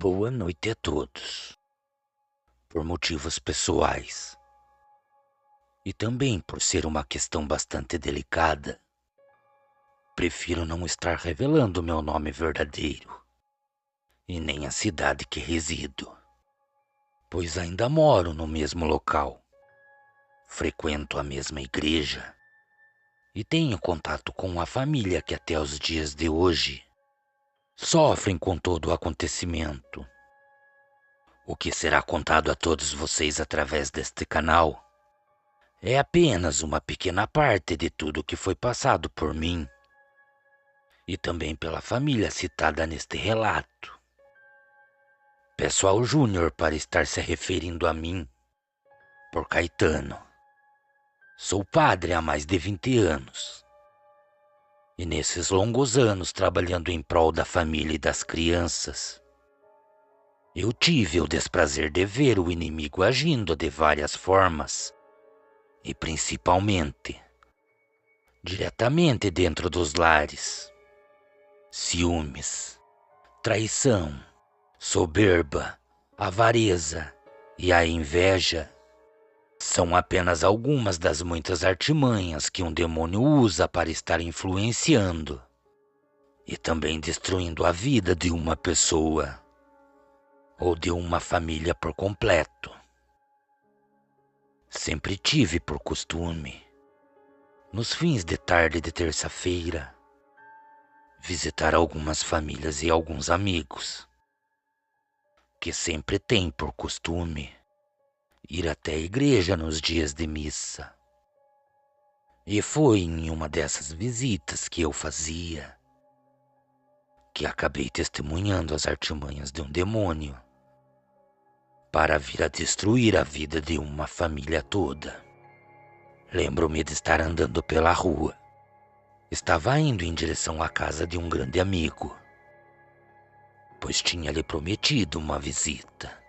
Boa noite a todos. Por motivos pessoais e também por ser uma questão bastante delicada, prefiro não estar revelando meu nome verdadeiro e nem a cidade que resido, pois ainda moro no mesmo local, frequento a mesma igreja e tenho contato com a família que até os dias de hoje sofrem com todo o acontecimento. O que será contado a todos vocês através deste canal é apenas uma pequena parte de tudo que foi passado por mim e também pela família citada neste relato. Peço ao Júnior para estar se referindo a mim por Caetano. Sou padre há mais de 20 anos e nesses longos anos trabalhando em prol da família e das crianças, eu tive o desprazer de ver o inimigo agindo de várias formas e principalmente diretamente dentro dos lares. Ciúmes, traição, soberba, avareza e a inveja são apenas algumas das muitas artimanhas que um demônio usa para estar influenciando e também destruindo a vida de uma pessoa ou de uma família por completo. Sempre tive por costume, nos fins de tarde de terça-feira, visitar algumas famílias e alguns amigos, que sempre têm por costume ir até a igreja nos dias de missa. E foi em uma dessas visitas que eu fazia que acabei testemunhando as artimanhas de um demônio para vir a destruir a vida de uma família toda. Lembro-me de estar andando pela rua. Estava indo em direção à casa de um grande amigo, pois tinha-lhe prometido uma visita.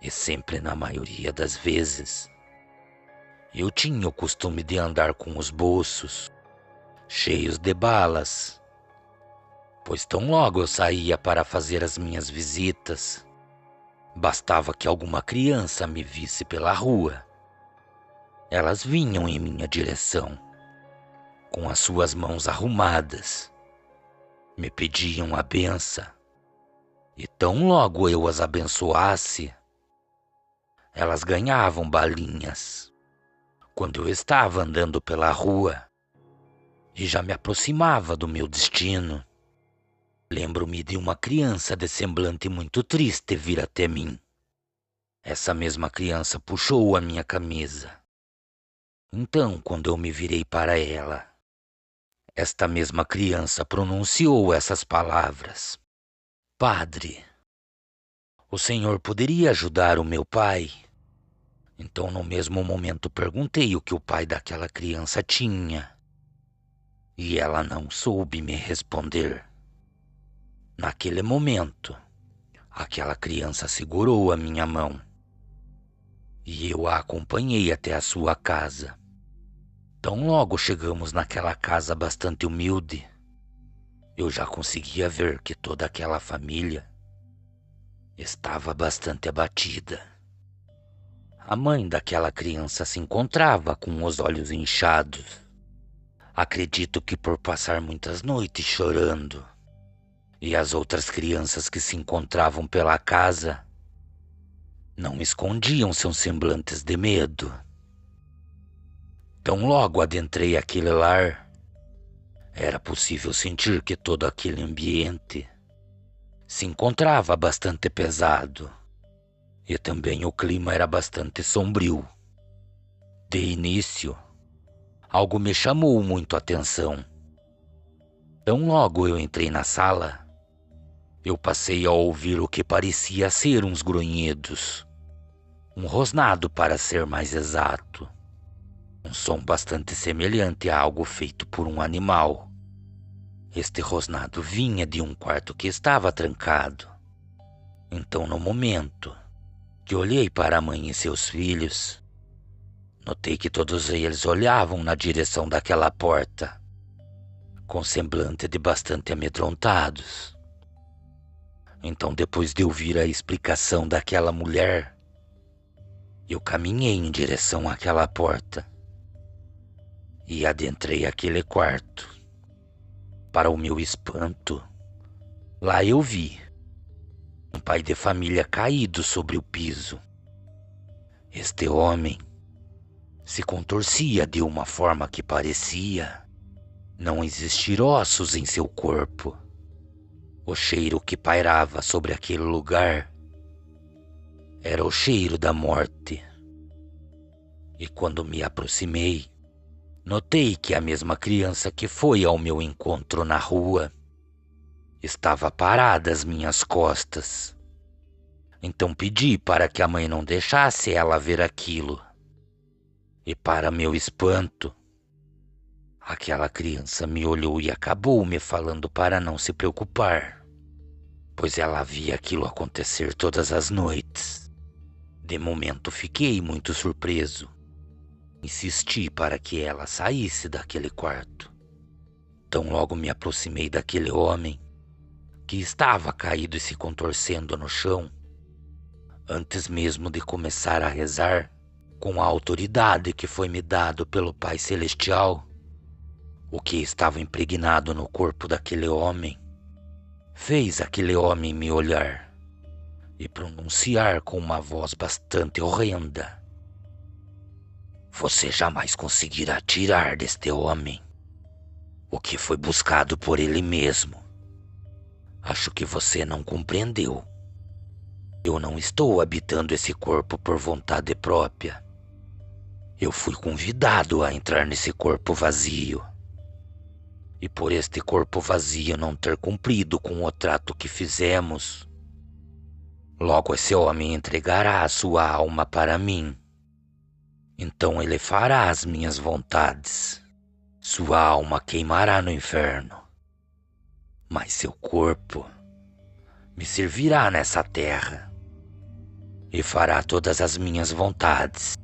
E sempre, na maioria das vezes, eu tinha o costume de andar com os bolsos cheios de balas, pois tão logo eu saía para fazer as minhas visitas, bastava que alguma criança me visse pela rua. Elas vinham em minha direção, com as suas mãos arrumadas, me pediam a benção, e tão logo eu as abençoasse, elas ganhavam balinhas. Quando eu estava andando pela rua e já me aproximava do meu destino, lembro-me de uma criança de semblante muito triste vir até mim. Essa mesma criança puxou a minha camisa. Então, quando eu me virei para ela, esta mesma criança pronunciou essas palavras: Padre, o senhor poderia ajudar o meu pai? Então, no mesmo momento, perguntei o que o pai daquela criança tinha. E ela não soube me responder. Naquele momento, aquela criança segurou a minha mão e eu a acompanhei até a sua casa. Tão logo chegamos naquela casa bastante humilde, eu já conseguia ver que toda aquela família estava bastante abatida. A mãe daquela criança se encontrava com os olhos inchados. Acredito que por passar muitas noites chorando. E as outras crianças que se encontravam pela casa não escondiam seus semblantes de medo. Tão logo adentrei aquele lar, era possível sentir que todo aquele ambiente se encontrava bastante pesado e também o clima era bastante sombrio. De início, algo me chamou muito a atenção. Tão logo eu entrei na sala, eu passei a ouvir o que parecia ser uns grunhidos, um rosnado para ser mais exato. Um som bastante semelhante a algo feito por um animal. Este rosnado vinha de um quarto que estava trancado. Então, no momento que olhei para a mãe e seus filhos, notei que todos eles olhavam na direção daquela porta, com semblante de bastante amedrontados. Então, depois de ouvir a explicação daquela mulher, eu caminhei em direção àquela porta e adentrei aquele quarto. Para o meu espanto, lá eu vi um pai de família caído sobre o piso. Este homem se contorcia de uma forma que parecia não existir ossos em seu corpo. O cheiro que pairava sobre aquele lugar era o cheiro da morte. E quando me aproximei, notei que a mesma criança que foi ao meu encontro na rua estava parada às minhas costas. Então pedi para que a mãe não deixasse ela ver aquilo. E para meu espanto, aquela criança me olhou e acabou me falando para não se preocupar, pois ela via aquilo acontecer todas as noites. De momento fiquei muito surpreso. Insisti para que ela saísse daquele quarto. Tão logo me aproximei daquele homem, que estava caído e se contorcendo no chão. Antes mesmo de começar a rezar, com a autoridade que foi me dado pelo Pai Celestial, o que estava impregnado no corpo daquele homem fez aquele homem me olhar e pronunciar com uma voz bastante horrenda: "Você jamais conseguirá tirar deste homem o que foi buscado por ele mesmo. Acho que você não compreendeu. Eu não estou habitando esse corpo por vontade própria. Eu fui convidado a entrar nesse corpo vazio. E por este corpo vazio não ter cumprido com o trato que fizemos, logo esse homem entregará a sua alma para mim. Então ele fará as minhas vontades. Sua alma queimará no inferno, mas seu corpo me servirá nessa terra e fará todas as minhas vontades."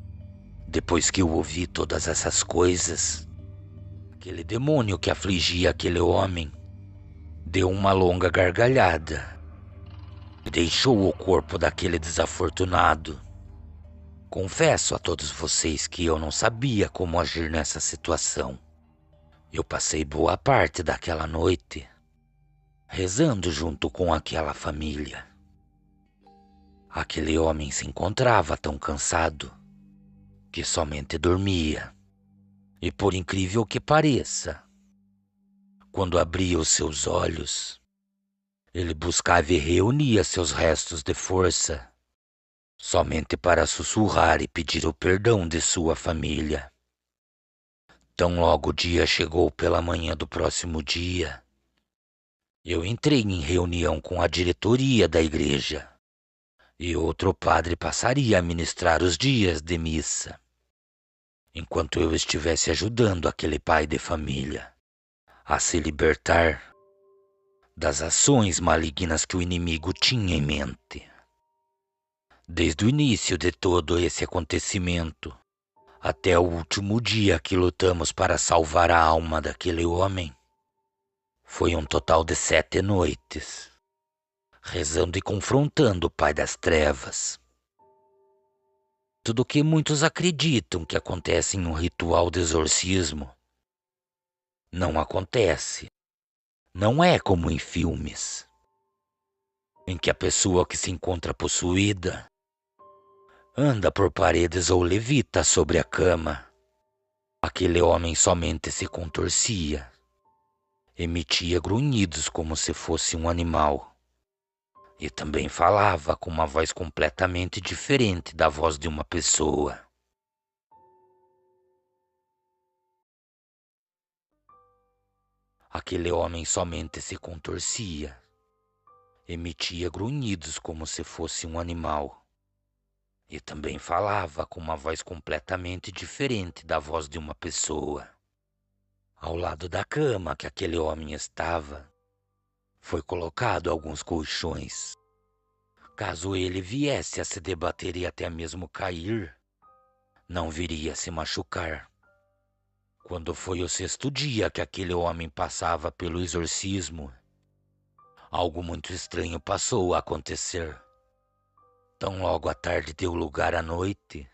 Depois que eu ouvi todas essas coisas, aquele demônio que afligia aquele homem deu uma longa gargalhada e deixou o corpo daquele desafortunado. Confesso a todos vocês que eu não sabia como agir nessa situação. Eu passei boa parte daquela noite rezando junto com aquela família. Aquele homem se encontrava tão cansado que somente dormia. E por incrível que pareça, quando abria os seus olhos, ele buscava e reunia seus restos de força, somente para sussurrar e pedir o perdão de sua família. Tão logo o dia chegou pela manhã do próximo dia, eu entrei em reunião com a diretoria da igreja, e outro padre passaria a ministrar os dias de missa, enquanto eu estivesse ajudando aquele pai de família a se libertar das ações malignas que o inimigo tinha em mente. Desde o início de todo esse acontecimento até o último dia que lutamos para salvar a alma daquele homem, foi um total de 7 noites, rezando e confrontando o Pai das Trevas. Tudo o que muitos acreditam que acontece em um ritual de exorcismo não acontece. Não é como em filmes, em que a pessoa que se encontra possuída anda por paredes ou levita sobre a cama. Aquele homem somente se contorcia, emitia grunhidos como se fosse um animal, e também falava com uma voz completamente diferente da voz de uma pessoa. Aquele homem somente se contorcia, emitia grunhidos como se fosse um animal, e também falava com uma voz completamente diferente da voz de uma pessoa. Ao lado da cama que aquele homem estava, foi colocado alguns colchões. Caso ele viesse a se debater e até mesmo cair, não viria a se machucar. Quando foi o 6º dia que aquele homem passava pelo exorcismo, Algo muito estranho passou a acontecer. Tão logo a tarde deu lugar à noite,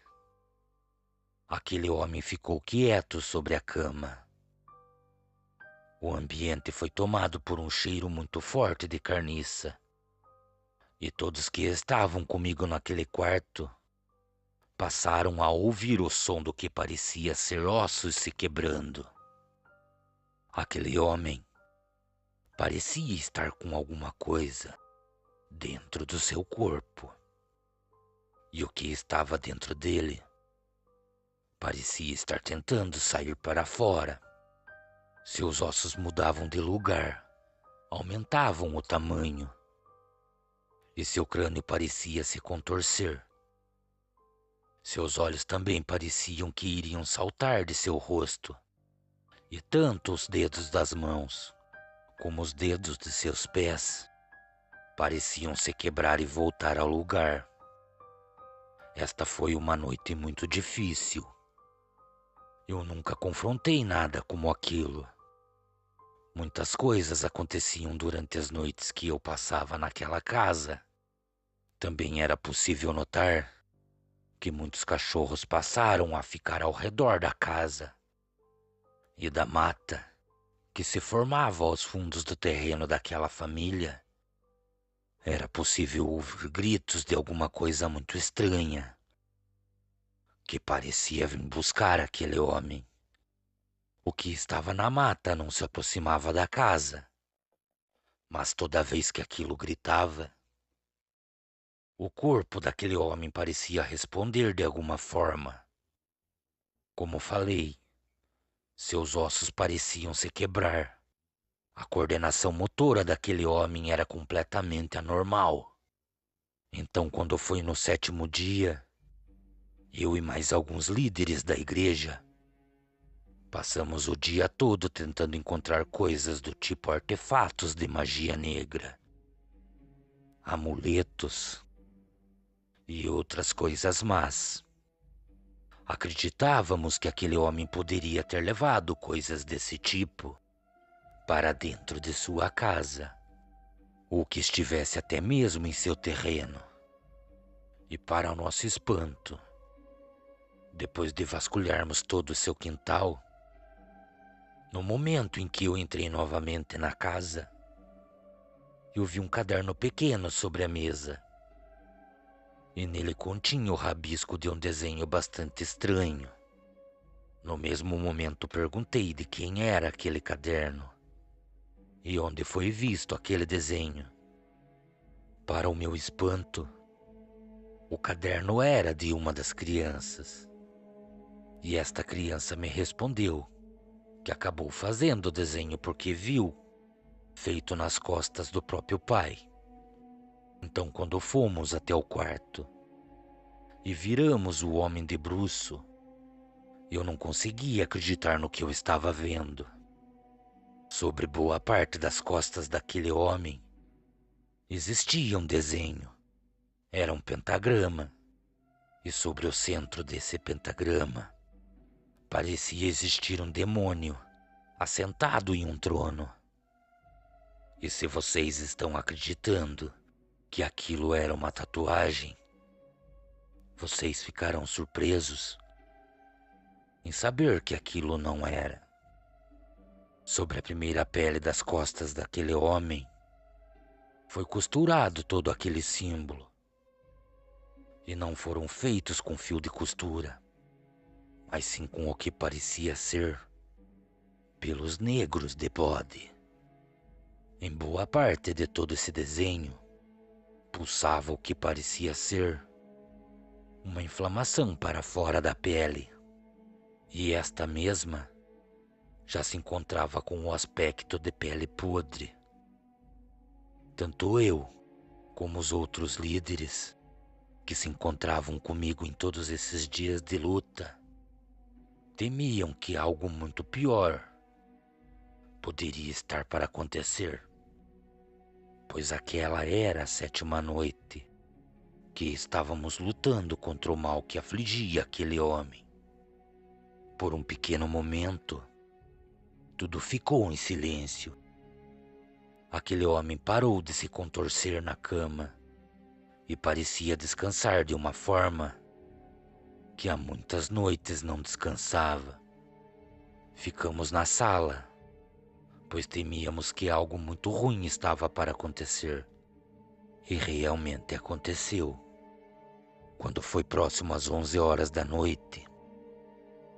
aquele homem ficou quieto sobre a cama. O ambiente foi tomado por um cheiro muito forte de carniça. E todos que estavam comigo naquele quarto passaram a ouvir o som do que parecia ser ossos se quebrando. Aquele homem parecia estar com alguma coisa dentro do seu corpo. E o que estava dentro dele parecia estar tentando sair para fora. Seus ossos mudavam de lugar, aumentavam o tamanho, e seu crânio parecia se contorcer. Seus olhos também pareciam que iriam saltar de seu rosto, e tanto os dedos das mãos como os dedos de seus pés pareciam se quebrar e voltar ao lugar. Esta foi uma noite muito difícil. Eu nunca confrontei nada como aquilo. Muitas coisas aconteciam durante as noites que eu passava naquela casa. Também era possível notar que muitos cachorros passaram a ficar ao redor da casa e da mata que se formava aos fundos do terreno daquela família. Era possível ouvir gritos de alguma coisa muito estranha que parecia vir buscar aquele homem. O que estava na mata não se aproximava da casa, mas toda vez que aquilo gritava, o corpo daquele homem parecia responder de alguma forma. Como falei, seus ossos pareciam se quebrar. A coordenação motora daquele homem era completamente anormal. Então, quando foi no 7º dia, eu e mais alguns líderes da igreja passamos o dia todo tentando encontrar coisas do tipo artefatos de magia negra, amuletos e outras coisas más. Acreditávamos que aquele homem poderia ter levado coisas desse tipo para dentro de sua casa, ou que estivesse até mesmo em seu terreno. E para o nosso espanto, depois de vasculharmos todo o seu quintal, no momento em que eu entrei novamente na casa, eu vi um caderno pequeno sobre a mesa. E nele continha o rabisco de um desenho bastante estranho. No mesmo momento perguntei de quem era aquele caderno e onde foi visto aquele desenho. Para o meu espanto, o caderno era de uma das crianças. E esta criança me respondeu que acabou fazendo o desenho porque viu, feito nas costas do próprio pai. Então, quando fomos até o quarto e viramos o homem de bruço, eu não conseguia acreditar no que eu estava vendo. Sobre boa parte das costas daquele homem existia um desenho. Era um pentagrama. E sobre o centro desse pentagrama parecia existir um demônio assentado em um trono. E se vocês estão acreditando que aquilo era uma tatuagem, vocês ficarão surpresos em saber que aquilo não era. Sobre a primeira pele das costas daquele homem foi costurado todo aquele símbolo. E não foram feitos com fio de costura, mas sim com o que parecia ser pelos negros de bode. Em boa parte de todo esse desenho, pulsava o que parecia ser uma inflamação para fora da pele. E esta mesma já se encontrava com o aspecto de pele podre. Tanto eu como os outros líderes que se encontravam comigo em todos esses dias de luta temiam que algo muito pior poderia estar para acontecer, pois aquela era a 7ª noite que estávamos lutando contra o mal que afligia aquele homem. Por um pequeno momento, tudo ficou em silêncio. Aquele homem parou de se contorcer na cama e parecia descansar de uma forma que há muitas noites não descansava. Ficamos na sala, pois temíamos que algo muito ruim estava para acontecer. E realmente aconteceu. Quando foi próximo às 11 horas da noite,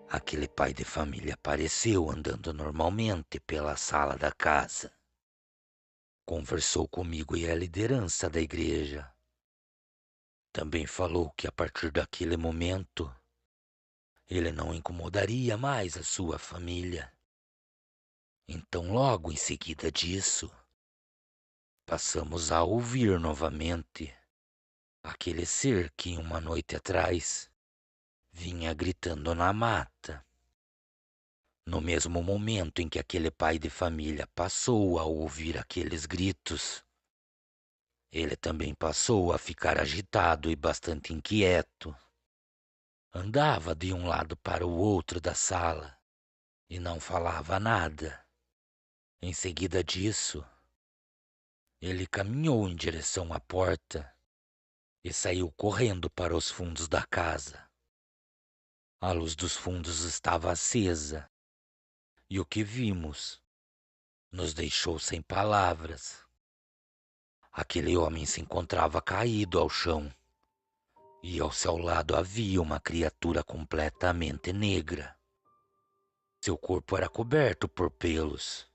aquele pai de família apareceu andando normalmente pela sala da casa. Conversou comigo e a liderança da igreja. Também falou que a partir daquele momento, ele não incomodaria mais a sua família. Então, logo em seguida disso, passamos a ouvir novamente aquele ser que uma noite atrás vinha gritando na mata. No mesmo momento em que aquele pai de família passou a ouvir aqueles gritos, ele também passou a ficar agitado e bastante inquieto. Andava de um lado para o outro da sala e não falava nada. Em seguida disso, ele caminhou em direção à porta e saiu correndo para os fundos da casa. A luz dos fundos estava acesa e o que vimos nos deixou sem palavras. Aquele homem se encontrava caído ao chão e ao seu lado havia uma criatura completamente negra. Seu corpo era coberto por pelos.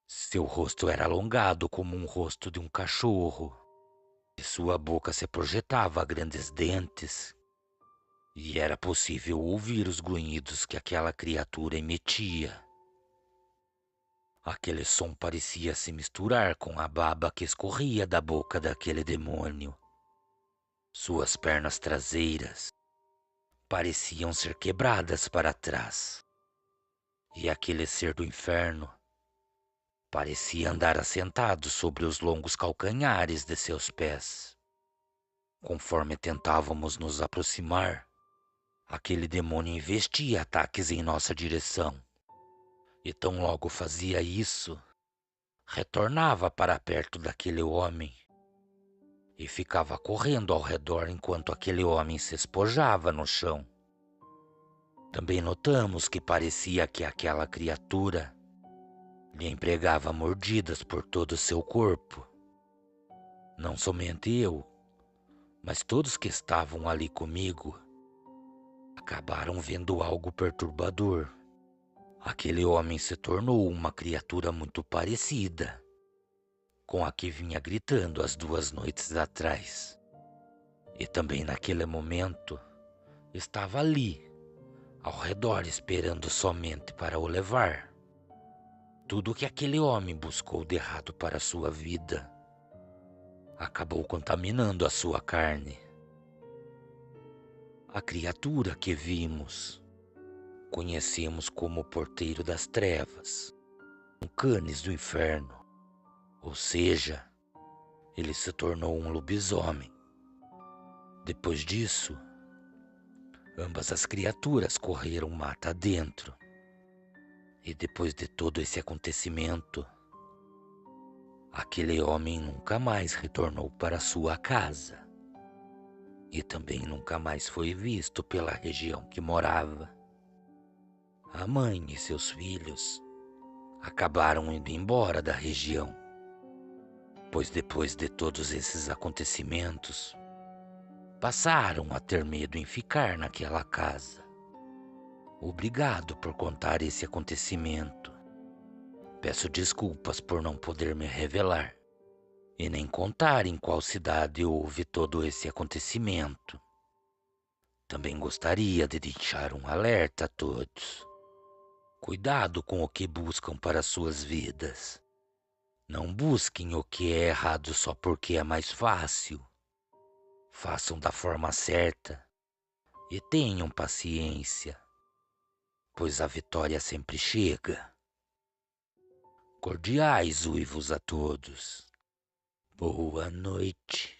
Seu rosto era alongado como um rosto de um cachorro. De sua boca se projetava grandes dentes. E era possível ouvir os grunhidos que aquela criatura emitia. Aquele som parecia se misturar com a baba que escorria da boca daquele demônio. Suas pernas traseiras pareciam ser quebradas para trás. E aquele ser do inferno parecia andar assentado sobre os longos calcanhares de seus pés. Conforme tentávamos nos aproximar, aquele demônio investia ataques em nossa direção. E tão logo fazia isso, retornava para perto daquele homem e ficava correndo ao redor enquanto aquele homem se espojava no chão. Também notamos que parecia que aquela criatura lhe empregava mordidas por todo o seu corpo. Não somente eu, mas todos que estavam ali comigo acabaram vendo algo perturbador. Aquele homem se tornou uma criatura muito parecida com a que vinha gritando as 2 noites atrás. E também naquele momento estava ali, ao redor, esperando somente para o levar. Tudo que aquele homem buscou de errado para a sua vida acabou contaminando a sua carne. A criatura que vimos conhecemos como o Porteiro das Trevas, um Canis do Inferno, ou seja, ele se tornou um lobisomem. Depois disso, ambas as criaturas correram mata adentro. E depois de todo esse acontecimento, aquele homem nunca mais retornou para sua casa. E também nunca mais foi visto pela região que morava. A mãe e seus filhos acabaram indo embora da região, pois depois de todos esses acontecimentos, passaram a ter medo em ficar naquela casa. Obrigado por contar esse acontecimento. Peço desculpas por não poder me revelar e nem contar em qual cidade houve todo esse acontecimento. Também gostaria de deixar um alerta a todos. Cuidado com o que buscam para suas vidas. Não busquem o que é errado só porque é mais fácil. Façam da forma certa e tenham paciência, pois a vitória sempre chega. Cordiais uivos a todos. Boa noite.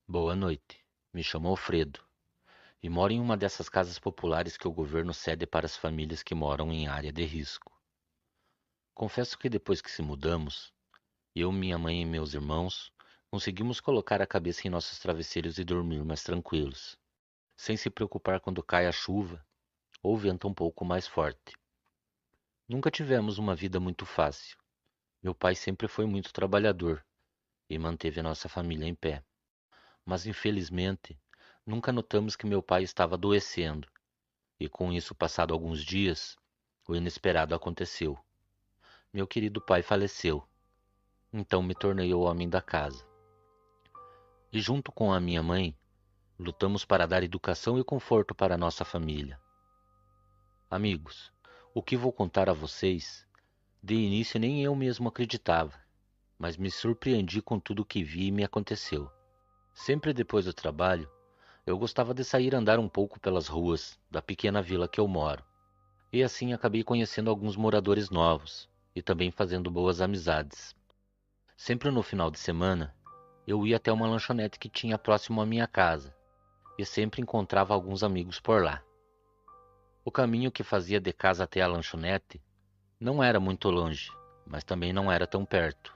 Boa noite. Me chamo Alfredo e moro em uma dessas casas populares que o governo cede para as famílias que moram em área de risco. Confesso que depois que se mudamos, eu, minha mãe e meus irmãos conseguimos colocar a cabeça em nossos travesseiros e dormir mais tranquilos, sem se preocupar quando cai a chuva ou venta um pouco mais forte. Nunca tivemos uma vida muito fácil. Meu pai sempre foi muito trabalhador e manteve nossa família em pé. Mas infelizmente, nunca notamos que meu pai estava adoecendo, e com isso, passado alguns dias, o inesperado aconteceu. Meu querido pai faleceu. Então me tornei o homem da casa. E junto com a minha mãe, lutamos para dar educação e conforto para nossa família. Amigos, o que vou contar a vocês, de início nem eu mesmo acreditava, mas me surpreendi com tudo o que vi e me aconteceu. Sempre depois do trabalho, eu gostava de sair andar um pouco pelas ruas da pequena vila que eu moro. E assim acabei conhecendo alguns moradores novos e também fazendo boas amizades. Sempre no final de semana, eu ia até uma lanchonete que tinha próximo à minha casa e sempre encontrava alguns amigos por lá. O caminho que fazia de casa até a lanchonete não era muito longe, mas também não era tão perto.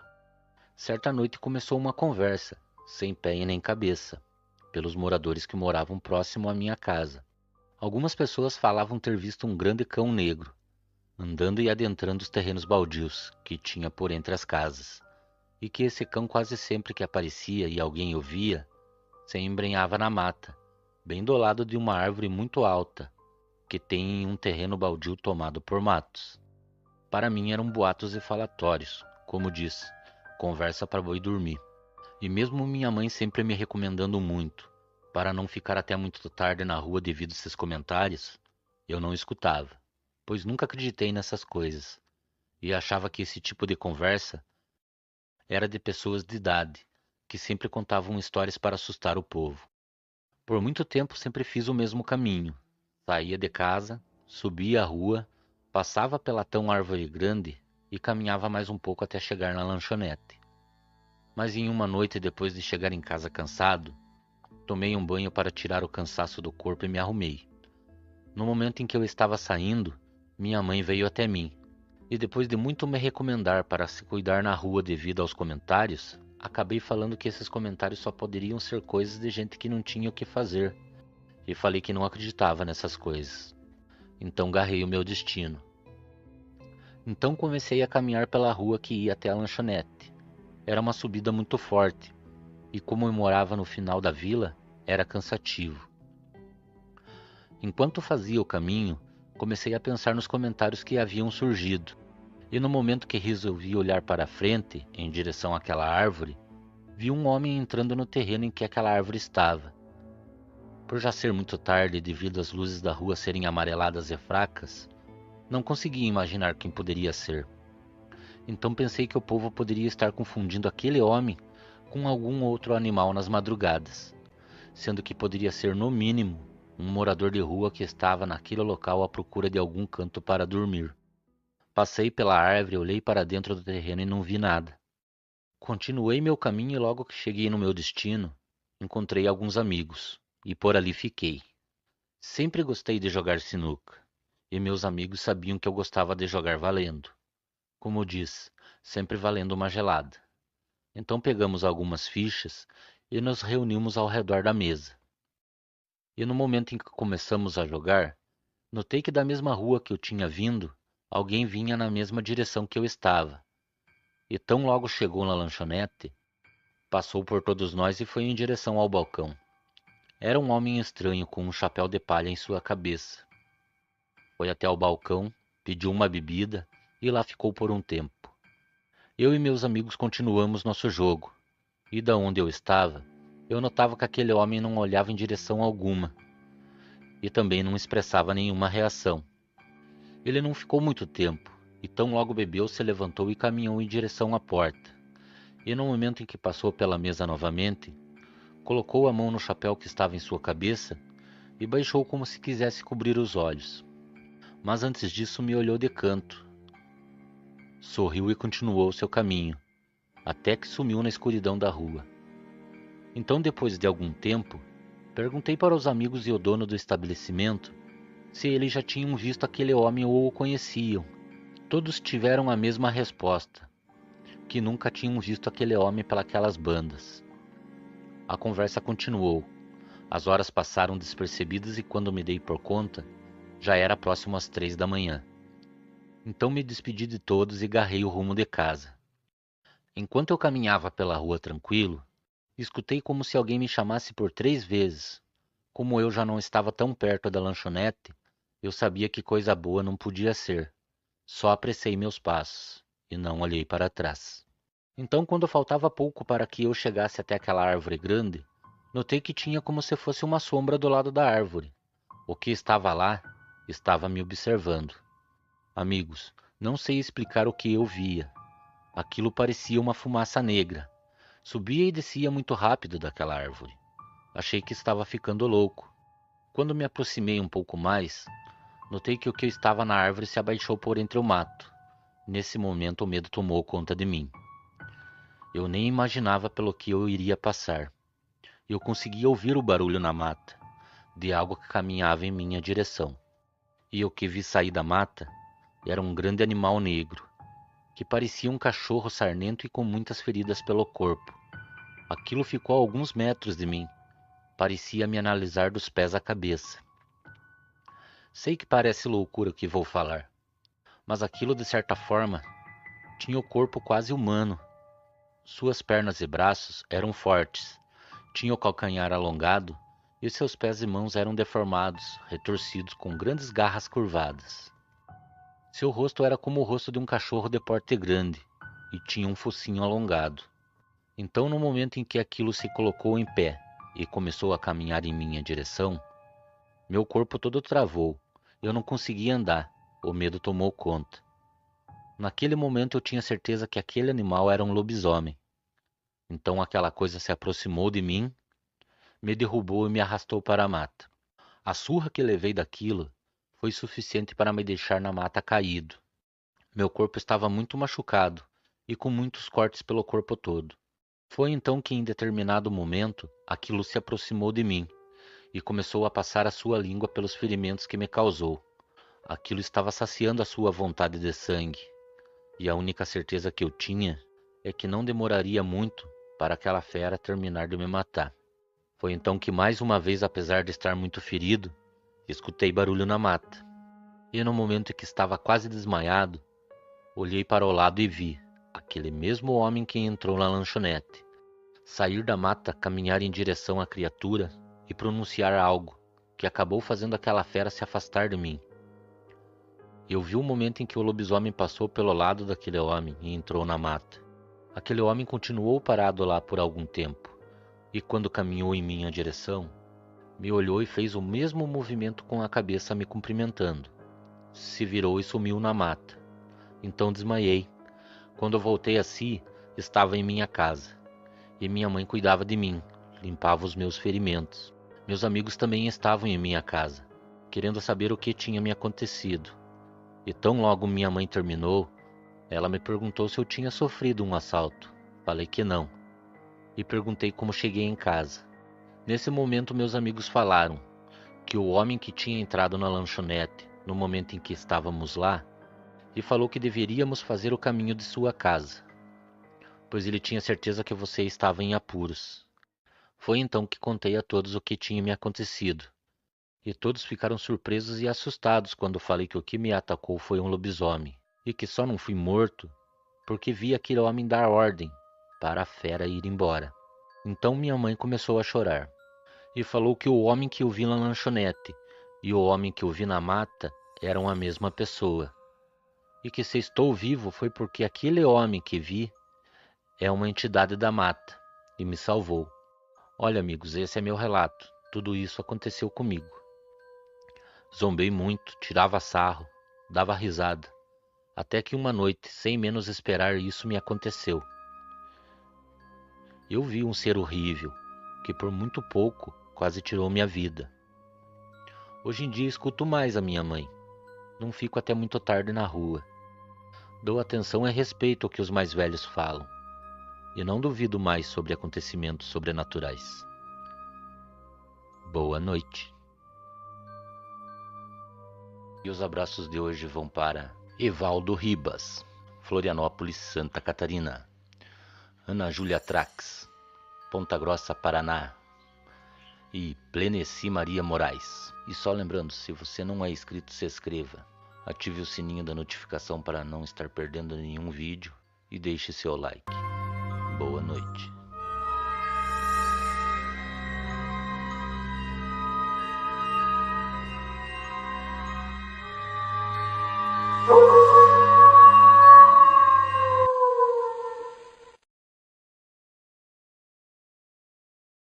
Certa noite começou uma conversa, sem pé e nem cabeça, pelos moradores que moravam próximo à minha casa. Algumas pessoas falavam ter visto um grande cão negro, andando e adentrando os terrenos baldios que tinha por entre as casas, e que esse cão quase sempre que aparecia e alguém o via, se embrenhava na mata, bem do lado de uma árvore muito alta, que tem um terreno baldio tomado por matos. Para mim eram boatos e falatórios, como diz, conversa para boi dormir. E mesmo minha mãe sempre me recomendando muito, para não ficar até muito tarde na rua devido a esses comentários, eu não escutava, pois nunca acreditei nessas coisas, e achava que esse tipo de conversa era de pessoas de idade, que sempre contavam histórias para assustar o povo. Por muito tempo sempre fiz o mesmo caminho. Saía de casa, subia a rua, passava pela tão árvore grande e caminhava mais um pouco até chegar na lanchonete. Mas em uma noite, depois de chegar em casa cansado, tomei um banho para tirar o cansaço do corpo e me arrumei. No momento em que eu estava saindo, minha mãe veio até mim, e depois de muito me recomendar para se cuidar na rua devido aos comentários, acabei falando que esses comentários só poderiam ser coisas de gente que não tinha o que fazer, e falei que não acreditava nessas coisas. Então garrei o meu destino. Então comecei a caminhar pela rua que ia até a lanchonete. Era uma subida muito forte, e como eu morava no final da vila, era cansativo. Enquanto fazia o caminho, comecei a pensar nos comentários que haviam surgido, e no momento que resolvi olhar para a frente, em direção àquela árvore, vi um homem entrando no terreno em que aquela árvore estava. Por já ser muito tarde devido às luzes da rua serem amareladas e fracas, não conseguia imaginar quem poderia ser. Então pensei que o povo poderia estar confundindo aquele homem com algum outro animal nas madrugadas, sendo que poderia ser no mínimo um morador de rua que estava naquele local à procura de algum canto para dormir. Passei pela árvore, olhei para dentro do terreno e não vi nada. Continuei meu caminho e logo que cheguei no meu destino, encontrei alguns amigos e por ali fiquei. Sempre gostei de jogar sinuca, e meus amigos sabiam que eu gostava de jogar valendo. Como diz, sempre valendo uma gelada. Então pegamos algumas fichas e nos reunimos ao redor da mesa. E no momento em que começamos a jogar, notei que da mesma rua que eu tinha vindo, alguém vinha na mesma direção que eu estava. E tão logo chegou na lanchonete, passou por todos nós e foi em direção ao balcão. Era um homem estranho com um chapéu de palha em sua cabeça. Foi até o balcão, pediu uma bebida e lá ficou por um tempo. Eu e meus amigos continuamos nosso jogo, e da onde eu estava, eu notava que aquele homem não olhava em direção alguma, e também não expressava nenhuma reação. Ele não ficou muito tempo, e tão logo bebeu, se levantou e caminhou em direção à porta. E no momento em que passou pela mesa novamente, colocou a mão no chapéu que estava em sua cabeça e baixou como se quisesse cobrir os olhos. Mas antes disso me olhou de canto, sorriu e continuou seu caminho, até que sumiu na escuridão da rua. Então, depois de algum tempo, Perguntei para os amigos e o dono do estabelecimento se eles já tinham visto aquele homem ou o conheciam. Todos tiveram a mesma resposta, que nunca tinham visto aquele homem pelas bandas. A conversa continuou. As horas passaram despercebidas e quando me dei por conta, já era próximo às 3 da manhã. Então me despedi de todos e garrei o rumo de casa. Enquanto eu caminhava pela rua tranquilo, escutei como se alguém me chamasse por 3 vezes. Como eu já não estava tão perto da lanchonete, eu sabia que coisa boa não podia ser. Só apressei meus passos e não olhei para trás. Então, quando faltava pouco para que eu chegasse até aquela árvore grande, notei que tinha como se fosse uma sombra do lado da árvore. O que estava lá estava me observando. Amigos, não sei explicar o que eu via. Aquilo parecia uma fumaça negra. Subia e descia muito rápido daquela árvore. Achei que estava ficando louco. Quando me aproximei um pouco mais, notei que o que estava na árvore se abaixou por entre o mato. Nesse momento o medo tomou conta de mim. Eu nem imaginava pelo que eu iria passar. Eu conseguia ouvir o barulho na mata, de algo que caminhava em minha direção. E o que vi sair da mata era um grande animal negro, que parecia um cachorro sarnento e com muitas feridas pelo corpo. Aquilo ficou a alguns metros de mim. Parecia me analisar dos pés à cabeça. Sei que parece loucura o que vou falar, mas aquilo de certa forma tinha o corpo quase humano. Suas pernas e braços eram fortes, tinha o calcanhar alongado e seus pés e mãos eram deformados, retorcidos com grandes garras curvadas. Seu rosto era como o rosto de um cachorro de porte grande e tinha um focinho alongado. Então, no momento em que aquilo se colocou em pé e começou a caminhar em minha direção, meu corpo todo travou. Eu não conseguia andar. O medo tomou conta. Naquele momento eu tinha certeza que aquele animal era um lobisomem. Então aquela coisa se aproximou de mim, me derrubou e me arrastou para a mata. A surra que levei daquilo foi suficiente para me deixar na mata caído. Meu corpo estava muito machucado e com muitos cortes pelo corpo todo. Foi então que em determinado momento aquilo se aproximou de mim e começou a passar a sua língua pelos ferimentos que me causou. Aquilo estava saciando a sua vontade de sangue, e a única certeza que eu tinha é que não demoraria muito para aquela fera terminar de me matar. Foi então que mais uma vez, apesar de estar muito ferido, escutei barulho na mata. E no momento em que estava quase desmaiado, olhei para o lado e vi aquele mesmo homem que entrou na lanchonete sair da mata, caminhar em direção à criatura e pronunciar algo que acabou fazendo aquela fera se afastar de mim. Eu vi o momento em que o lobisomem passou pelo lado daquele homem e entrou na mata. Aquele homem continuou parado lá por algum tempo, e quando caminhou em minha direção, me olhou e fez o mesmo movimento com a cabeça me cumprimentando. Se virou e sumiu na mata. Então desmaiei. Quando eu voltei a si, estava em minha casa, e minha mãe cuidava de mim, limpava os meus ferimentos. Meus amigos também estavam em minha casa, querendo saber o que tinha me acontecido. E tão logo minha mãe terminou, ela me perguntou se eu tinha sofrido um assalto. Falei que não. E perguntei como cheguei em casa. Nesse momento meus amigos falaram que o homem que tinha entrado na lanchonete no momento em que estávamos lá, e falou que deveríamos fazer o caminho de sua casa, pois ele tinha certeza que você estava em apuros. Foi então que contei a todos o que tinha me acontecido. E todos ficaram surpresos e assustados quando falei que o que me atacou foi um lobisomem, e que só não fui morto porque vi aquele homem dar ordem para a fera ir embora. Então minha mãe começou a chorar, e falou que o homem que eu vi na lanchonete e o homem que eu vi na mata eram a mesma pessoa, e que se estou vivo foi porque aquele homem que vi é uma entidade da mata, e me salvou. Olha, amigos, esse é meu relato. Tudo isso aconteceu comigo. Zombei muito, tirava sarro, dava risada, até que uma noite, sem menos esperar, isso me aconteceu. Eu vi um ser horrível, que por muito pouco quase tirou minha vida. Hoje em dia escuto mais a minha mãe. Não fico até muito tarde na rua. Dou atenção e respeito ao que os mais velhos falam, e não duvido mais sobre acontecimentos sobrenaturais. Boa noite. E os abraços de hoje vão para Evaldo Ribas, Florianópolis, Santa Catarina. Ana Júlia Trax, Ponta Grossa, Paraná. E Pleneci Maria Moraes. E só lembrando, se você não é inscrito, se inscreva. Ative o sininho da notificação para não estar perdendo nenhum vídeo e deixe seu like. Boa noite.